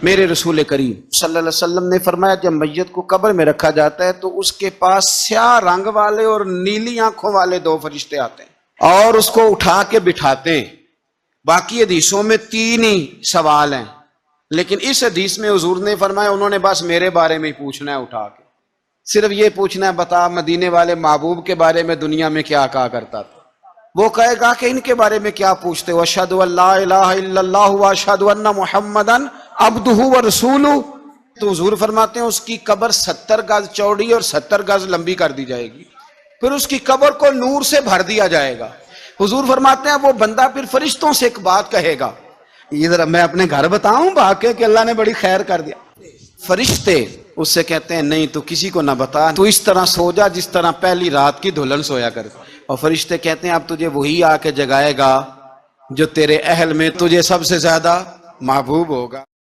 میرے رسول کریم صلی اللہ علیہ وسلم نے فرمایا جب میت کو قبر میں رکھا جاتا ہے تو اس کے پاس سیاہ رنگ والے اور نیلی آنکھوں والے دو فرشتے آتے ہیں اور اس کو اٹھا کے بٹھاتے ہیں۔ باقی حدیثوں میں 3 ہی سوال ہیں، لیکن اس حدیث میں حضور نے فرمایا انہوں نے بس میرے بارے میں ہی پوچھنا ہے، اٹھا کے صرف یہ پوچھنا ہے بتا مدینے والے محبوب کے بارے میں دنیا میں کیا کہا کرتا تھا۔ وہ کہے گا کہ ان کے بارے میں کیا پوچھتے ہو؟ اشہد ان لا الہ الا اللہ واشہد ان محمدن عبدہ ورسولہ۔ تو حضور فرماتے ہیں اس کی قبر 70 گز چوڑی اور 70 گز لمبی کر دی جائے گی، پھر اس کی قبر کو نور سے بھر دیا جائے گا۔ حضور فرماتے ہیں وہ بندہ پھر فرشتوں سے ایک بات کہے گا، یہ ذرا میں اپنے گھر بتاؤں بھاگ کے کہ اللہ نے بڑی خیر کر دیا۔ فرشتے اس سے کہتے ہیں نہیں تو کسی کو نہ بتا، تو اس طرح سو جا جس طرح پہلی رات کی دلہن سویا کر۔ اور فرشتے کہتے ہیں اب تجھے وہی آ کے جگائے گا جو تیرے اہل میں تجھے سب سے زیادہ محبوب ہوگا۔